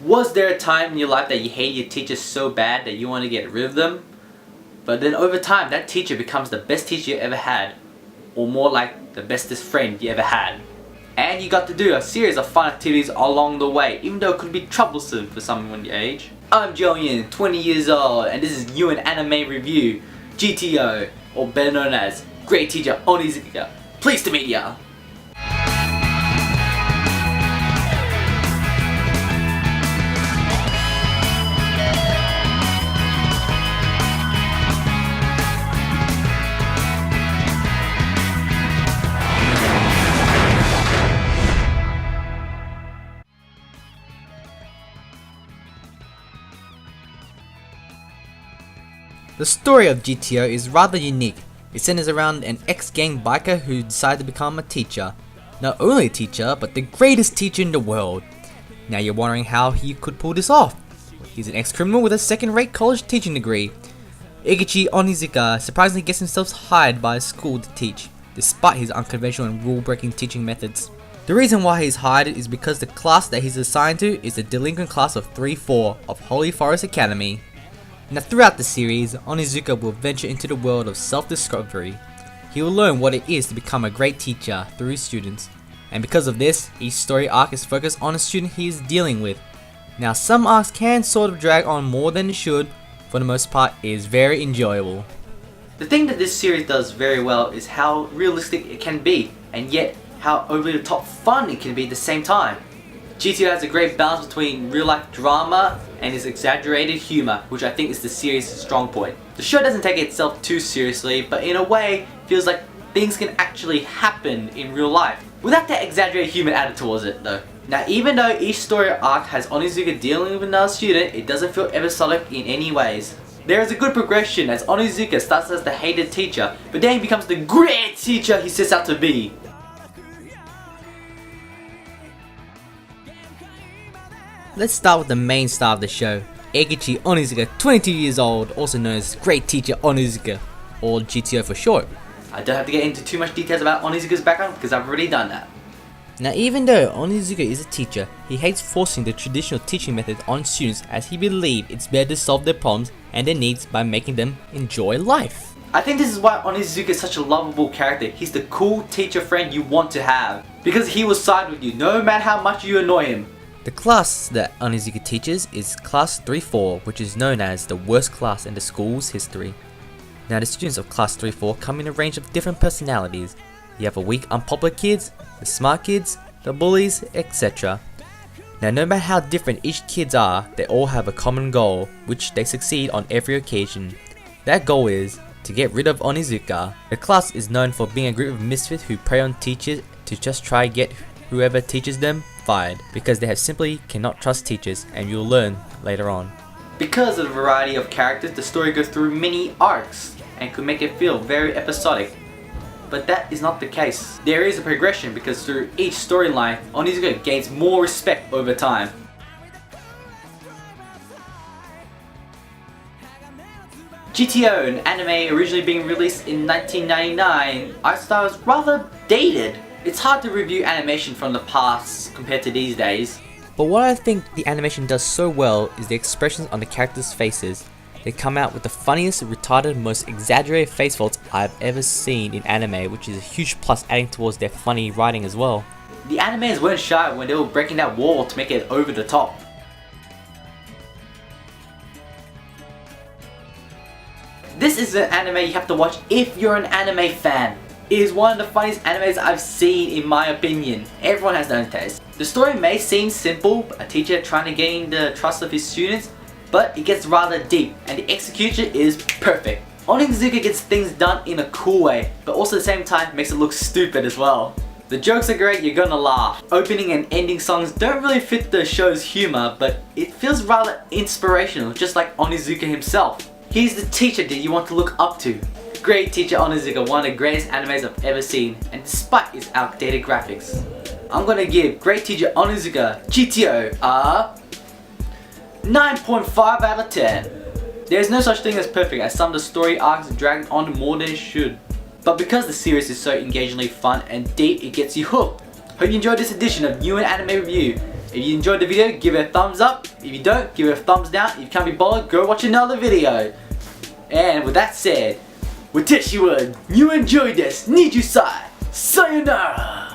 Was there a time in your life that you hated your teacher so bad that you want to get rid of them? But then over time, that teacher becomes the best teacher you ever had, or more like the bestest friend you ever had. And you got to do a series of fun activities along the way, even though it could be troublesome for someone your age. I'm Newin, 20 years old, and this is Newin Anime Review, GTO, or better known as Great Teacher Onizuka. Pleased to meet ya! The story of GTO is rather unique. It centers around an ex-gang biker who decided to become a teacher. Not only a teacher, but the greatest teacher in the world. Now you're wondering how he could pull this off. He's an ex-criminal with a second-rate college teaching degree. Eikichi Onizuka surprisingly gets himself hired by a school to teach, despite his unconventional and rule-breaking teaching methods. The reason why he's hired is because the class that he's assigned to is the delinquent class of 3-4 of Holy Forest Academy. Now throughout the series, Onizuka will venture into the world of self-discovery. He will learn what it is to become a great teacher through his students, and because of this, each story arc is focused on a student he is dealing with. Now some arcs can sort of drag on more than it should, for the most part it is very enjoyable. The thing that this series does very well is how realistic it can be, and yet how over the top fun it can be at the same time. GTO has a great balance between real life drama and its exaggerated humor, which I think is the series' strong point. The show doesn't take itself too seriously, but in a way feels like things can actually happen in real life, without that exaggerated humor added towards it though. Now even though each story arc has Onizuka dealing with another student, it doesn't feel episodic in any ways. There is a good progression as Onizuka starts as the hated teacher, but then he becomes the great teacher he sets out to be. Let's start with the main star of the show, Eikichi Onizuka, 22 years old, also known as Great Teacher Onizuka, or GTO for short. I don't have to get into too much details about Onizuka's background because I've already done that. Now even though Onizuka is a teacher, he hates forcing the traditional teaching methods on students as he believes it's better to solve their problems and their needs by making them enjoy life. I think this is why Onizuka is such a lovable character. He's the cool teacher friend you want to have, because he will side with you no matter how much you annoy him. The class that Onizuka teaches is Class 3-4, which is known as the worst class in the school's history. Now the students of Class 3-4 come in a range of different personalities. You have the weak, unpopular kids, the smart kids, the bullies, etc. Now no matter how different each kids are, they all have a common goal, which they succeed on every occasion. That goal is to get rid of Onizuka. The class is known for being a group of misfits who prey on teachers to just try to get whoever teaches them fired, because they simply cannot trust teachers, and you'll learn later on. Because of the variety of characters, the story goes through many arcs and could make it feel very episodic. But that is not the case. There is a progression because through each storyline, Onizuka gains more respect over time. GTO, an anime originally being released in 1999, art style is rather dated. It's hard to review animation from the past compared to these days. But what I think the animation does so well is the expressions on the characters' faces. They come out with the funniest, retarded, most exaggerated face folds I've ever seen in anime, which is a huge plus, adding towards their funny writing as well. The animes weren't shy when they were breaking that wall to make it over the top. This is an anime you have to watch if you're an anime fan. It is one of the funniest animes I've seen in my opinion. Everyone has their own taste. The story may seem simple, a teacher trying to gain the trust of his students, but it gets rather deep and the execution is perfect. Onizuka gets things done in a cool way, but also at the same time makes it look stupid as well. The jokes are great, you're gonna laugh. Opening and ending songs don't really fit the show's humor, but it feels rather inspirational, just like Onizuka himself. He's the teacher that you want to look up to. Great Teacher Onizuka, one of the greatest animes I've ever seen, and despite its outdated graphics. I'm gonna give Great Teacher Onizuka GTO a 9.5 out of 10. There's no such thing as perfect, as some of the story arcs drag on more than it should. But because the series is so engagingly fun and deep, it gets you hooked. Hope you enjoyed this edition of Newin Anime Review. If you enjoyed the video, give it a thumbs up. If you don't, give it a thumbs down. If you can't be bothered, go watch another video. And with that said, watashi wa Newin enjoyed this. Nijusai. Sayonara.